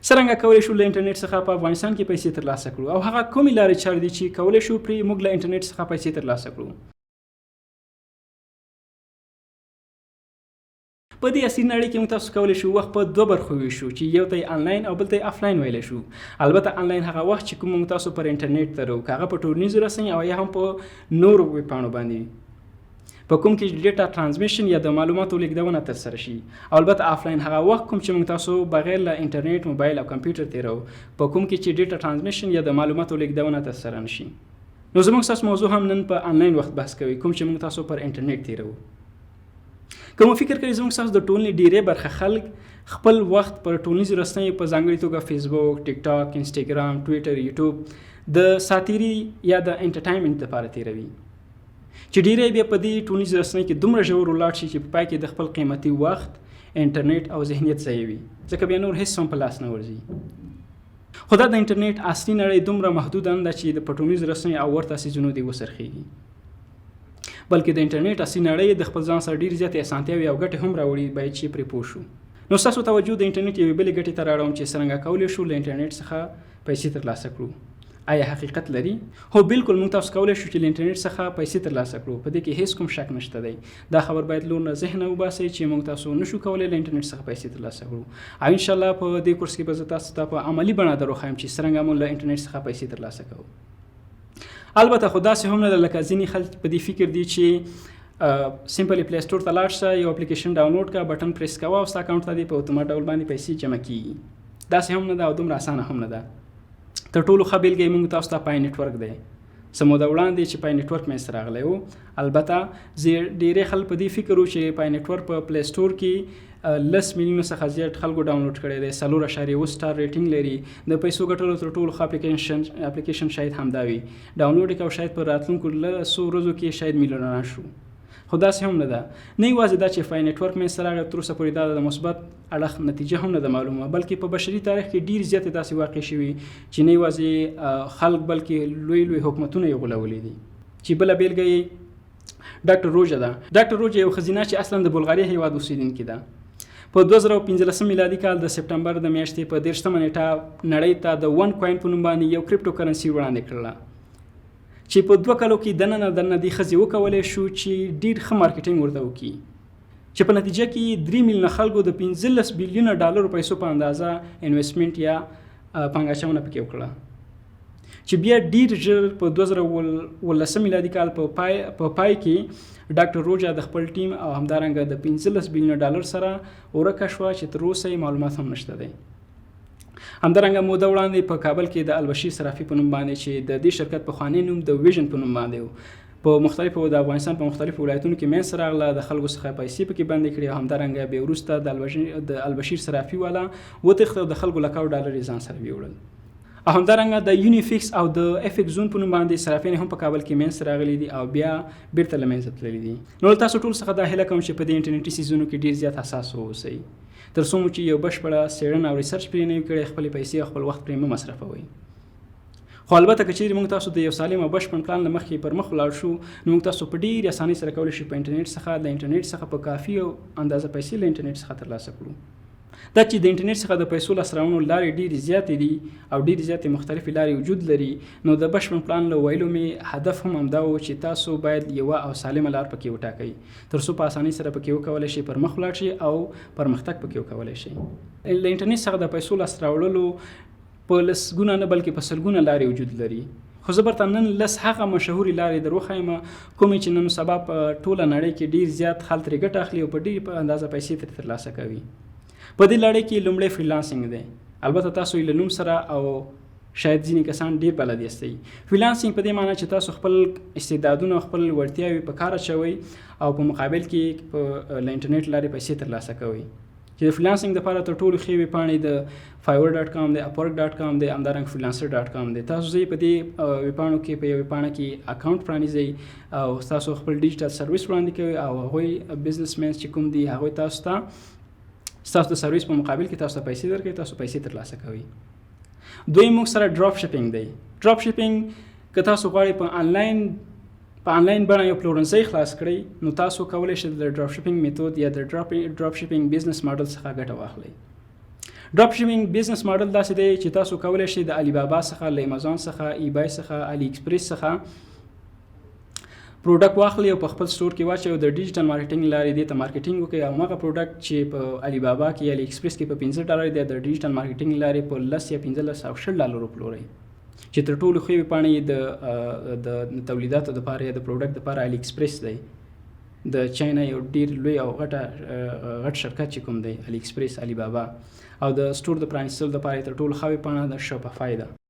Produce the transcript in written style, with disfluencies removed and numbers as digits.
څرنګه کولی شو له انټرنیټ څخه په افغانستان کې پیسې ترلاسه کړو او هغه کومې لارې چارې دي چې کولی شو پرې موږ له انټرنیټ څخه پیسې ترلاسه کړو. په دې عصري نړۍ کې موږ تاسو کولی شو وخت په دوه برخو ویشو چې یو ته یې آنلاین او بل ته یې آفلاین ویلی شو. البته آنلاین هغه وخت چې کوم موږ تاسو پر انټرنیټ ترو، که هغه په ټولنیزو رسنیو او یا هم په نورو ویبپاڼو باندې په کوم کې ډیټا ترانسمیشن یا د معلوماتو لیږدونه ترسره شي. او البته آفلاین هغه وخت کوم چې موږ تاسو بغیر له انټرنیټ، موبایل او کمپیوټر تیرو په کوم کې چې ډیټا ترانسمیشن یا د معلوماتو لیږدونه ترسره نشي. نو زموږ ستاسو موضوع هم نن په آنلاین وخت بحث کوي، کوم چې موږ تاسو پر انټرنیټ تیرو. کوم فکر کوي زموږ تاسو د ټولنې ډیرې برخه خلک خپل وخت پر ټولنیزو رسنیو په ځانګړې توګه فیسبوک، ټیک ټاک، انسټاګرام، ټویټر، یوټیوب د ساتیري یا د انټرټینمنټ لپاره تیروي، چې ډیرې بیا په دې ټولنیزو رسنیو کې دومره ژور ولاړ شي چې په پای کې د خپل قیمتي وخت، انټرنیټ او ذهنیت ضایع وي، ځکه بیا نور هیڅ هم په لاس نه ورځي. خو دا د انټرنیټ اصلي نړۍ دومره محدوده نه ده چې د ټولنیزو رسنیو او ورته څیزونو دې وسرخېږي، بلکې د انټرنیټ اصلي نړۍ د خپل ځان سره ډېرې زیاتې اسانتیاوې او ګټې هم راوړي، باید چې پرې پوه شو. نو ستاسو توجه د انټرنیټ یوې بلې ګټې ته راوړم چې څرنګه کولی شو له انټرنیټ څخه پیسې ترلاسه کړو. آیا حقیقت لري؟ هو بالکل، موږ تاسو کولی شو چې له انټرنیټ څخه پیسې ترلاسه کړو، په دې کې هیڅ کوم شک نشته دی. دا خبر باید لور نه ذهنه وباسئ چې موږ تاسو نشو کولی له انټرنیټ څخه پیسې ترلاسه کړو. او انشاءالله په دې کورس کې به زه تاسو ته په عملي بڼه دروښایم چې څرنګه موږ له انټرنیټ څخه پیسې ترلاسه کوو. البته خو داسې هم نه ده لکه ځینې خلک په دې فکر دي چې سمپلی پلی سټور ته لاړ شه، یو اپلیکیشن ډاونلوډ کړه، بټن پریس کوه او ستا اکاونټ ته دې په اتومات ډول باندې پیسې جمع کیږي. داسې هم نه ده او دومره اسانه هم نه ده. تر ټولو ښه بیلګه یې موږ تاسو ته پای نیټورک دی. څه موده وړاندې چې پای نیټورک منځته راغلی و، البته ډېری خلک په دې فکر و چې پای نیټورک په پلی سټور کې 10 میلیونو څخه زیات خلکو ډاونلوډ کړی دی، 4.7 سټار ریټینګ لري، د پیسو ګټلو تر ټولو ښه اپلیکیشن شاید همدا وي. ډاونلوډ یې کوه، شاید په راتلونکو 100 ورځو کې شاید میلیونران شو. خو داسې هم نه ده. نه یوازې دا چې پای نیټورک منځته راغی، تر اوسه پورې دا د مثبت اړخ نتیجه هم نه ده معلومه، بلکې په بشري تاریخ کې ډېرې زیاتې داسې واقع شوي چې نه یوازې خلک بلکې لوی لوی حکومتونه یې غولولي دي. چې بله بیلګه یې ډاکټر روژه ده. ډاکټر روژه یو ښځینه چې اصلا د بلغاریا هېواد اوسېدونکې ده. په 2015 میلادي کال د سپټمبر د میاشتې په 13مه نیټه نړۍ ته د 1 کوین په نوم باندې یو کریپټو کرنسي وړاندې کړله، چې په 2 کالو کې دننه دې ښځې وکولی شو چې ډېر ښه مارکیټینګ ورته وکړي، چې په نتیجه کې 3 میلیونه خلکو د 15 بیلیونه ډالرو پیسو په اندازه انویسټمنټ یا پانګه اچونه پکې وکړه، چې بیا ډېر ژر په 2019 میلادي کال په پای کې ډاکټر روژه د خپل ټیم او همدارنګه د 15 بیلیونه ډالر سره ورکه شوه، چې تر اوسه یې معلومات هم نشته دی. همدارنګه موده وړاندې په کابل کې د البشیر صرافي په نوم باندې چې د دې شرکت پخوانی نوم د ویژن په نوم باندې په مختلفو د افغانستان په مختلفو ولایتونو کې منځته راغله، د خلکو څخه پیسې پکې بندې کړې، او همدارنګه بیا وروسته د البشیر صرافي والا وتښته او د خلکو لکاو ډالر یې ځان سره ویوړل. او همدارنګه د یونیفیکس او د افیکس زون په نوم باندې صرافین هم په کابل کې منځته راغلي دي او بیا بیرته له منځه تللي دي. نو تاسو ټول څخه دا هیله کوم چې په دې انټرنیټي سیزونو کې ډېر زیات حساس واوسئ، تر څو چې یو بشپړه څېړنه او ریسرچ پرې نه وي کړی، خپلې پیسې او خپل وخت پرې مه مصرفوئ. خو البته که چیرې موږ تاسو د یو سالم او بشپړ پلان له مخکې پر مخ ولاړ شو، نو موږ تاسو په ډېرې اسانۍ سره کولی شو په انټرنیټ څخه د انټرنیټ څخه په کافي او اندازه پیسې له انټرنیټ څخه ترلاسه کړو. دا چې د انټرنیټ څخه د پیسو لاسته راوړنو لارې ډېرې زیاتې دي او ډېرې زیاتې مختلفې لارې وجود لري، نو د بشپړ پلان له ویلو مې هدف هم همدا و چې تاسو باید یوه او سالمه لار پکې وټاکئ، تر څو په اسانۍ سره پکې وکولی شئ پر مخ ولاړ شئ او پرمختګ پکې وکولی شئ. له انټرنیټ څخه د پیسو لاسته راوړلو په لسګونه نه بلکې په سلګونه لارې وجود لري. خو زه برته نن لس هغه مشهورې لارې در وښیم کومې چې نن سبا په ټوله نړۍ کې ډېر زیات خلک ترې ګټه اخلي او په ډېر اندازه پیسې ترې ترلاسه کوي. په دې لړۍ کې لومړی فریلانسنګ دی. البته تاسو یې له نوم سره او شاید ځینې کسان ډېر بلد یاستئ. فریلانسنګ په دې معنی چې تاسو خپل استعدادونه او خپل وړتیاوې په کار اچوئ او په مقابل کې له انټرنیټ لارې پیسې ترلاسه کوئ. چې د فریلانسنګ دپاره تر ټولو ښې ویبپاڼې د fiverr.com دی، upwork.com دی، همدارنګه freelancer.com دی. تاسو ځئ په دې ویبپاڼو کې په یو ویبپاڼه کې اکاونټ پرانیزئ او تاسو خپل ډیجیټل سرویس وړاندې کوئ او هغوی بزنسمینز چې کوم دي هغوی تاسو د سرویس په مقابل کې تاسو ته پیسې درکوي، تاسو پیسې ترلاسه کوئ. دویم موږ سره ډراپ شپینګ دی. ډراپ شپینګ که تاسو غواړئ په آنلاین بڼه یو پلورنځی خلاص کړئ، نو تاسو کولی شئ د ډراپ شپینګ میتود یا د ډراپ شپینګ بزنس ماډل څخه ګټه واخلئ. ډراپ شیپینګ بزنس ماډل داسې دی چې تاسو کولی شئ د علی بابا څخه، له امازون څخه، ای بای څخه، علی ایکسپریس څخه پروډکټ واخلي او په خپل سټور کې واچوي او د ډیجیټل مارکیټینګ لارې دې ته مارکیټینګ وکړي او هغه پروډکټ چې په علی بابا کې یا علی ایکسپریس کې په $15 دی د ډیجیټل مارکیټینګ لارې په 10 یا 15 او $60 پلوري چې تر ټولو ښې ویبپاڼې د تولیداتو دپاره یا د پروډکټ دپاره علی ایکسپریس دی د چاینا یو ډیر لوی او غټ شرکت چې کوم دی علی ایکسپریس، علی بابا، او د سټور د پرانیستلو دپاره تر ټولو ښه ویبپاڼه د شوپافای ده.